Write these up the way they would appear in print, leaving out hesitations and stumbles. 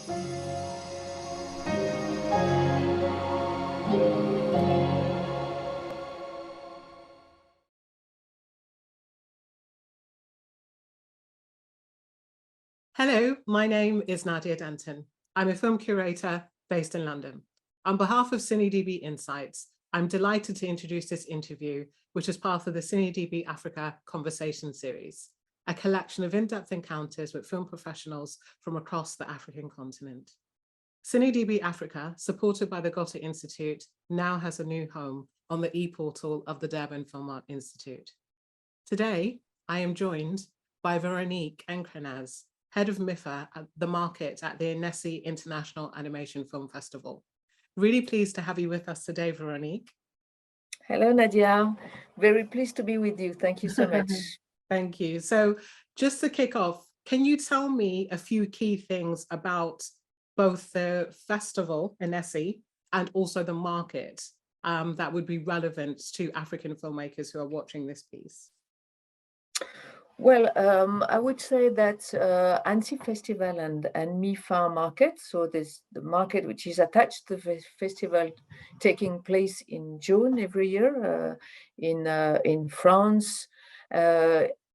Hello, my name is Nadia Denton. I'm a film curator based in London. On behalf of CineDB Insights, I'm delighted to introduce this interview, which is part of the CineDB Africa Conversation Series, a collection of in-depth encounters with film professionals from across the African continent. CineDB Africa, supported by the Goethe Institute, now has a new home on the e-portal of the Durban Film Art Institute. Today, I am joined by Veronique Encrenaz, Head of MIFA at the market at the Annecy International Animation Film Festival. Really pleased to have you with us today, Veronique. Hello, Nadia. Very pleased to be with you. Thank you so much. Thank you. So just to kick off, can you tell me a few key things about both the festival, Annecy, and also the market that would be relevant to African filmmakers who are watching this piece? Well, I would say that ANSI Festival and MIFA market, so there's the market which is attached to the festival taking place in June every year in France.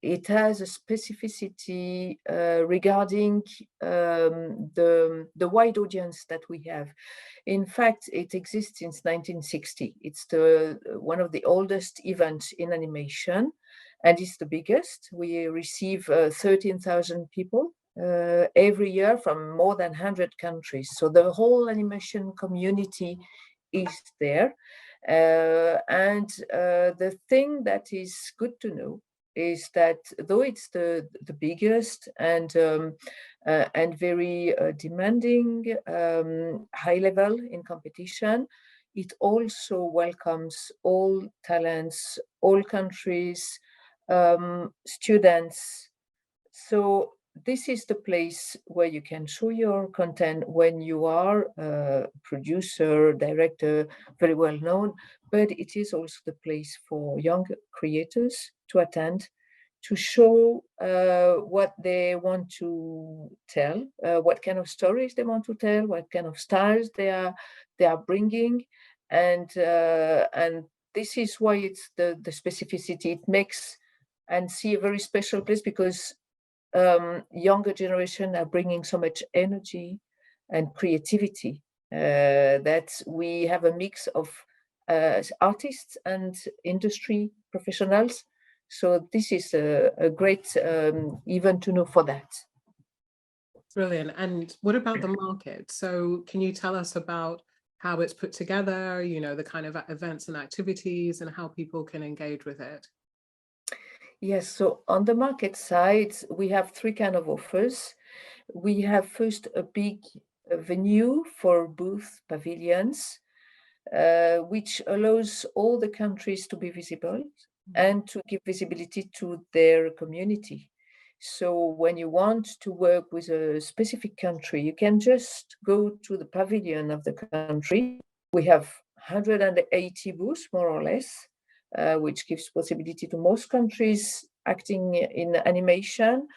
It has a specificity regarding the wide audience that we have. In fact, it exists since 1960. It's one of the oldest events in animation. And it's the biggest. We receive 13,000 people every year from more than 100 countries. So the whole animation community is there. And the thing that is good to know is that though it's the biggest and very demanding, high level in competition, it also welcomes all talents, all countries, students. So this is the place where you can show your content when you are a producer, director, very well known, but it is also the place for young creators to attend, to show what they want to tell, what kind of stories they want to tell, what kind of styles they are bringing, and this is why it's the specificity. It makes and see a very special place because younger generation are bringing so much energy and creativity that we have a mix of artists and industry professionals. So this is a great event to know for that. Brilliant. And what about the market? So can you tell us about how it's put together, you know, the kind of events and activities and how people can engage with it? Yes, so on the market side, we have three kind of offers. We have first a big venue for booth pavilions, which allows all the countries to be visible and to give visibility to their community. So when you want to work with a specific country, you can just go to the pavilion of the country. We have 180 booths, more or less, which gives possibility to most countries acting in animation,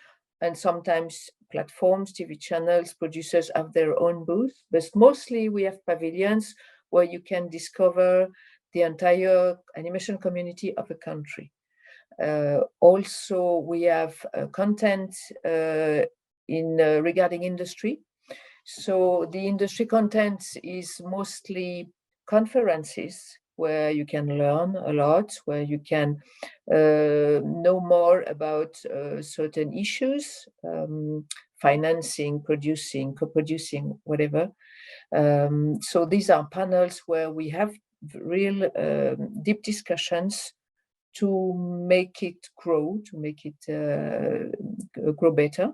and sometimes platforms, TV channels, producers have their own booth, but mostly we have pavilions where you can discover the entire animation community of a country. Also, we have content regarding industry. So the industry content is mostly conferences where you can learn a lot, where you can know more about certain issues, financing, producing, co-producing, whatever. So these are panels where we have real deep discussions to make it grow, to make it grow better.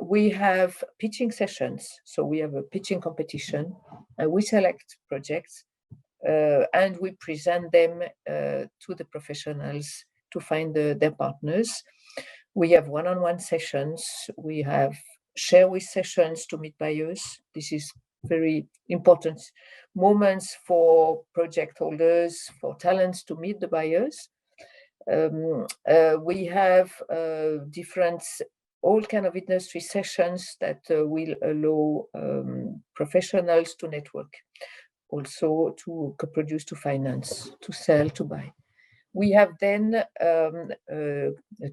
We have pitching sessions. So we have a pitching competition. We select projects and we present them to the professionals to find their partners. We have one-on-one sessions. We have share with sessions to meet buyers. This is very important moments for project holders, for talents to meet the buyers. We have different all kind of industry sessions that will allow professionals to network, also to co-produce, to finance, to sell, to buy. We have then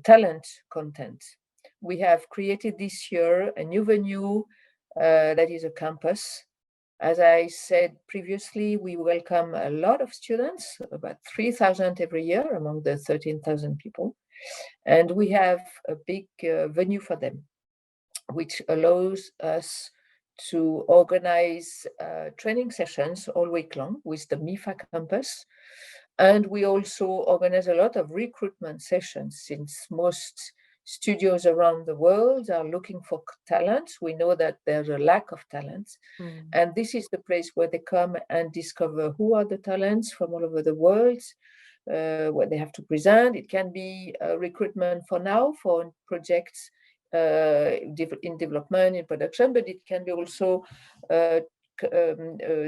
talent content. We have created this year a new venue that is a campus. As I said previously, we welcome a lot of students, about 3,000 every year among the 13,000 people. And we have a big venue for them, which allows us to organize training sessions all week long with the MIFA campus. And we also organize a lot of recruitment sessions, since most studios around the world are looking for talent. We know that there's a lack of talent. And this is the place where they come and discover who are the talents from all over the world, what they have to present. It can be recruitment for now, for projects in development, in production, but it can be also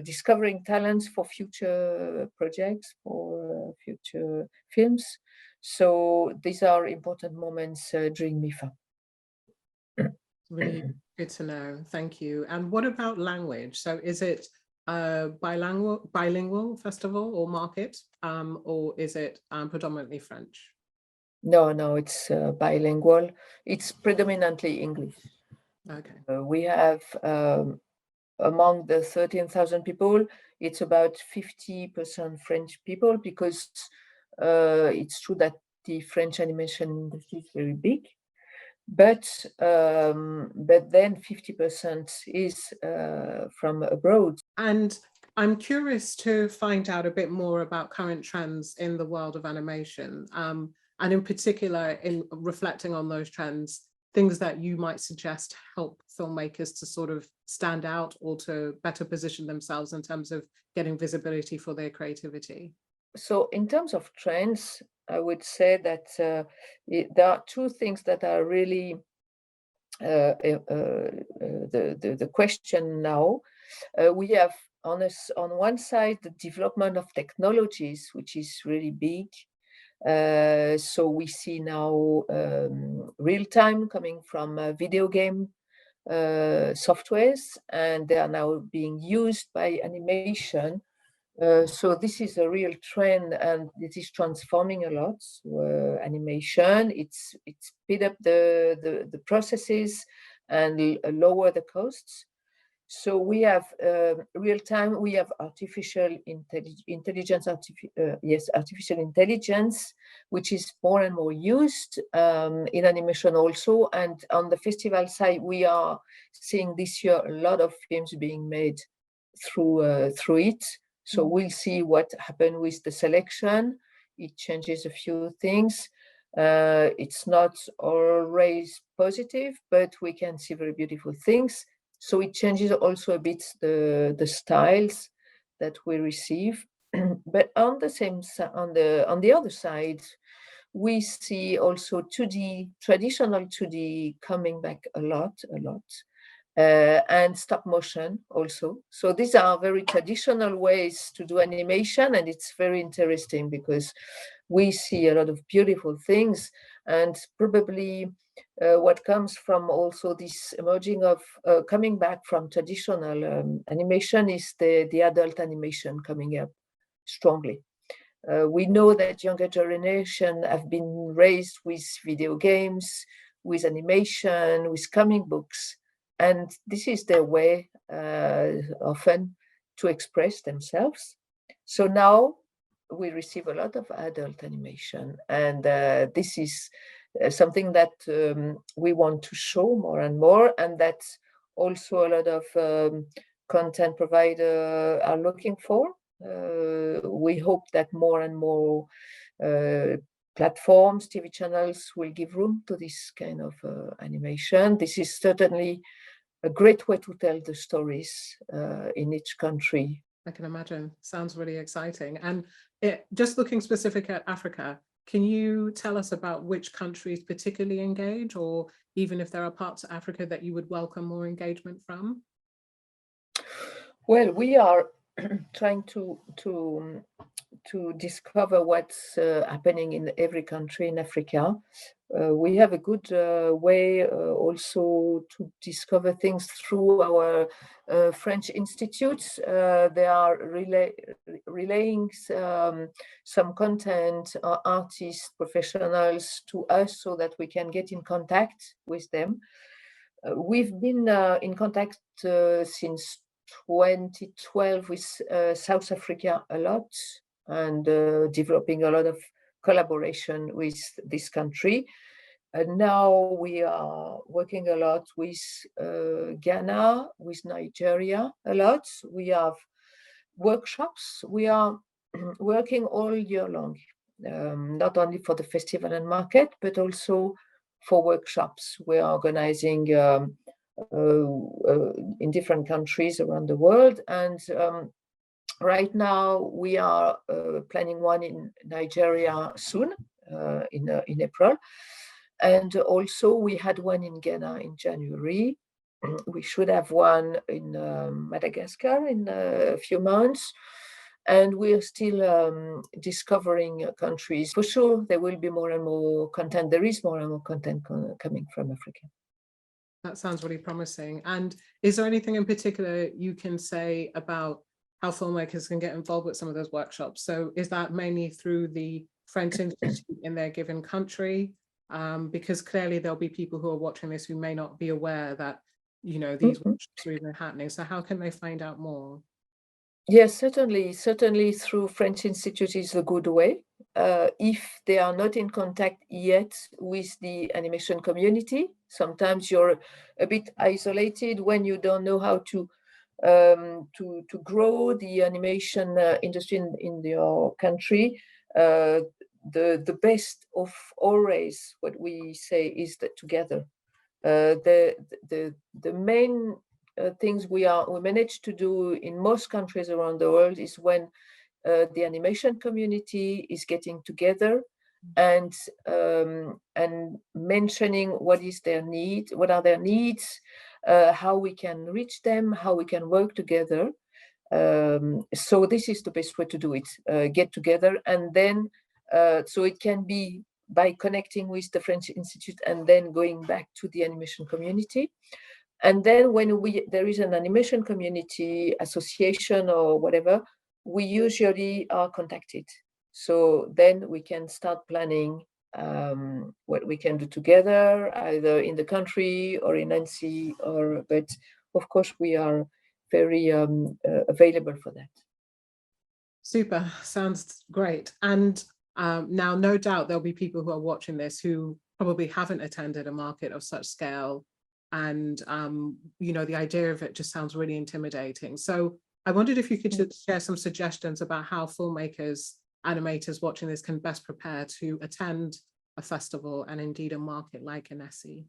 discovering talents for future projects, for future films. So these are important moments during MIFA. Really good to know. Thank you. And what about language? So is it a bilingual festival or market, or is it predominantly French? No, it's bilingual. It's predominantly English. Okay. We have among the 13,000 people, it's about 50% French people, because it's true that the French animation industry is very big, but then 50% is from abroad. And I'm curious to find out a bit more about current trends in the world of animation, and in particular, in reflecting on those trends, things that you might suggest help filmmakers to sort of stand out or to better position themselves in terms of getting visibility for their creativity. So in terms of trends, I would say that there are two things that are really the question now. We have on one side the development of technologies, which is really big. So we see now real time coming from video game softwares, and they are now being used by animation. So this is a real trend, and it is transforming a lot. Animation, it's speed up the processes and lower the costs. So we have real time. We have artificial intelligence, artificial intelligence, which is more and more used in animation also. And on the festival side, we are seeing this year a lot of films being made through it. So we'll see what happened with the selection. It changes a few things. It's not always positive, but we can see very beautiful things. So it changes also a bit the styles that we receive. But on the same on the other side, we see also 2D, traditional 2D coming back a lot. And stop motion also. So these are very traditional ways to do animation, and it's very interesting because we see a lot of beautiful things. And probably what comes from also this emerging of coming back from traditional animation is the adult animation coming up strongly. We know that younger generation have been raised with video games, with animation, with comic books. And this is their way often to express themselves. So now we receive a lot of adult animation. And this is something that we want to show more and more. And that also a lot of content providers are looking for. We hope that more and more platforms, TV channels will give room to this kind of animation. This is certainly a great way to tell the stories in each country. I can imagine. Sounds really exciting. And just looking specific at Africa, can you tell us about which countries particularly engage, or even if there are parts of Africa that you would welcome more engagement from? Well, we are trying to discover what's happening in every country in Africa. We have a good way also to discover things through our French institutes. They are relaying some content, artists, professionals to us so that we can get in contact with them. We've been in contact since 2012 with South Africa a lot, and developing a lot of collaboration with this country. And now we are working a lot with Ghana, with Nigeria a lot. We have workshops. We are working all year long, not only for the festival and market, but also for workshops. We are organizing in different countries around the world. And right now we are planning one in Nigeria soon, in April. And also we had one in Ghana in January. We should have one in Madagascar in a few months. And we are still discovering countries. For sure, there will be more and more content. There is more and more content coming from Africa. That sounds really promising. And is there anything in particular you can say about how filmmakers can get involved with some of those workshops? So is that mainly through the French Institute in their given country? Because clearly there'll be people who are watching this who may not be aware that, you know, these workshops are even happening. So how can they find out more? Yes, certainly through French Institute is a good way. If they are not in contact yet with the animation community, sometimes you're a bit isolated when you don't know how to grow the animation industry in your country. The best of always, what we say, is that together. The main things we manage to do in most countries around the world is when the animation community is getting together and mentioning what are their needs, how we can reach them, how we can work together. So this is the best way to do it, get together, and then so it can be by connecting with the French Institute and then going back to the animation community. And then when there is an animation community association or whatever, we usually are contacted. So then we can start planning what we can do together, either in the country or in NC, but of course we are very available for that. Super, sounds great. And now no doubt there'll be people who are watching this who probably haven't attended a market of such scale. And, you know, the idea of it just sounds really intimidating. So I wondered if you could just share some suggestions about how filmmakers, animators watching this can best prepare to attend a festival and indeed a market like Annecy.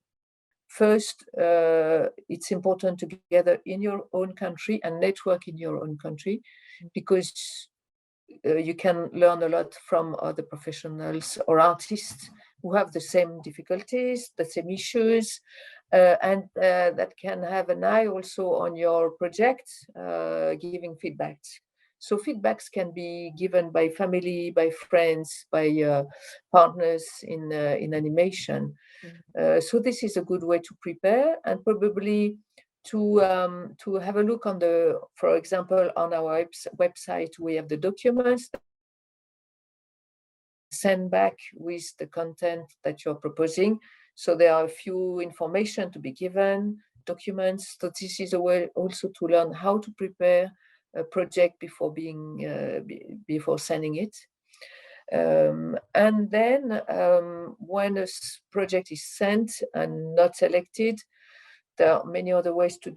First, it's important to gather in your own country and network in your own country, because you can learn a lot from other professionals or artists who have the same difficulties, the same issues, and that can have an eye also on your project, giving feedbacks. So feedbacks can be given by family, by friends, by partners in animation. So this is a good way to prepare, and probably to have a look on for example, on our website, we have the documents. Send back with the content that you're proposing. So there are a few information to be given, documents. So this is a way also to learn how to prepare a project before sending it. And then when a project is sent and not selected, there are many other ways to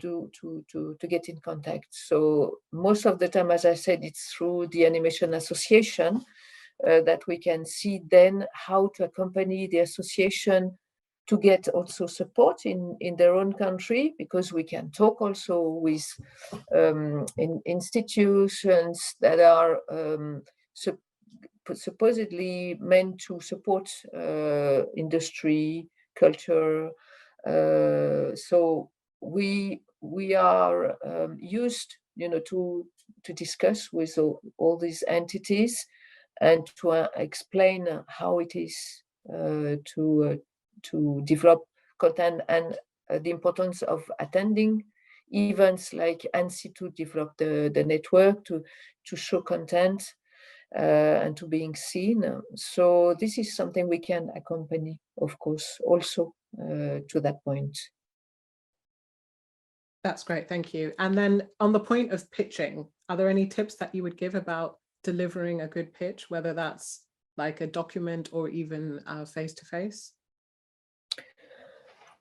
get in contact. So most of the time, as I said, it's through the Animation Association that we can see then how to accompany the association to get also support in their own country, because we can talk also with institutions that are supposedly meant to support industry, culture. So we are used, to to discuss with all these entities and to explain how it is to develop content, and the importance of attending events like ANSI to develop the network, to show content and to being seen. So this is something we can accompany, of course, also to that point. That's great, thank you. And then on the point of pitching, are there any tips that you would give about delivering a good pitch, whether that's like a document or even face-to-face?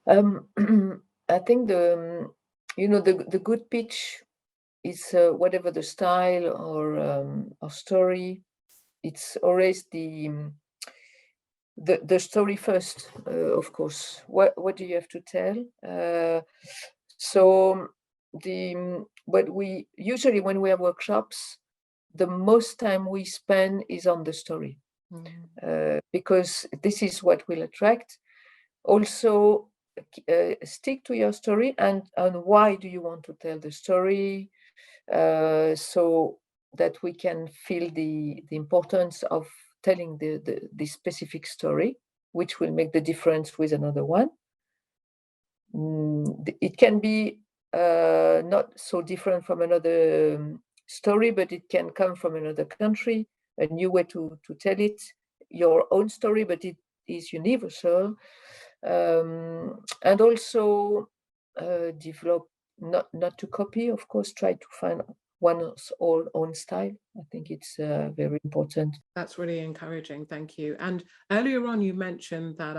I think the good pitch is whatever the style or story, it's always the story first, of course. What do you have to tell? So what we usually, when we have workshops, the most time we spend is on the story, because this is what will attract. Also, stick to your story and why do you want to tell the story, so that we can feel the importance of telling the specific story, which will make the difference with another one. It can be not so different from another story, but it can come from another country, a new way to tell it, your own story, but it is universal. And also develop, not to copy, of course, try to find one's own style. I think it's very important. That's really encouraging, thank you. And earlier on you mentioned that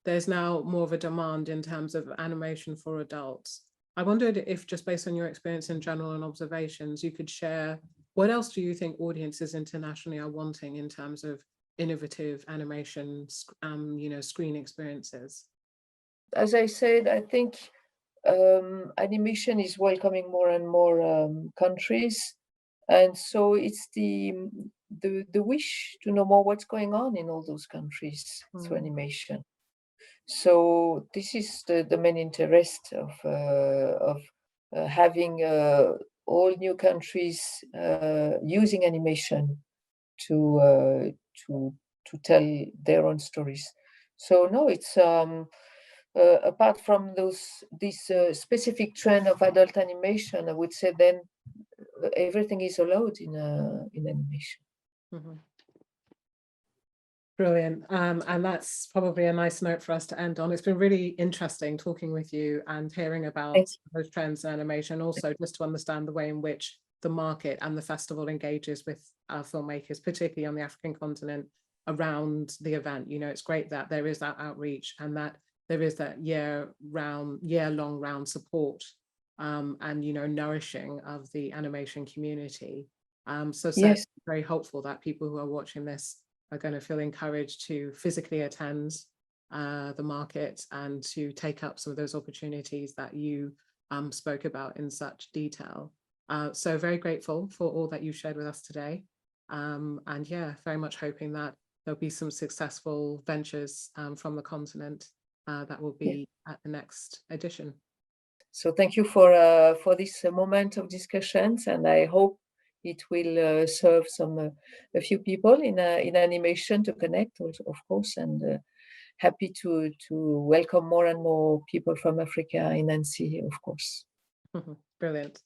there's now more of a demand in terms of animation for adults. I wondered if, just based on your experience in general and observations, you could share what else do you think audiences internationally are wanting in terms of innovative animation, screen experiences? As I said, I think animation is welcoming more and more countries, and so it's the wish to know more what's going on in all those countries through animation. So this is the main interest of having all new countries using animation to tell their own stories. So no, it's apart from this specific trend of adult animation, I would say then everything is allowed in animation. Brilliant. And that's probably a nice note for us to end on. It's been really interesting talking with you and hearing about those trends in animation, also just to understand the way in which the market and the festival engages with filmmakers, particularly on the African continent, around the event. It's great that there is that outreach and that there is that year-long round support and nourishing of the animation community. So Yes. very hopeful that people who are watching this are going to feel encouraged to physically attend the market and to take up some of those opportunities that you spoke about in such detail. So very grateful for all that you shared with us today. And yeah, very much hoping that there'll be some successful ventures from the continent that will be at the next edition. So thank you for this moment of discussions, and I hope it will serve a few people in animation to connect, also, of course, and happy to welcome more and more people from Africa in ANSI, of course. Brilliant.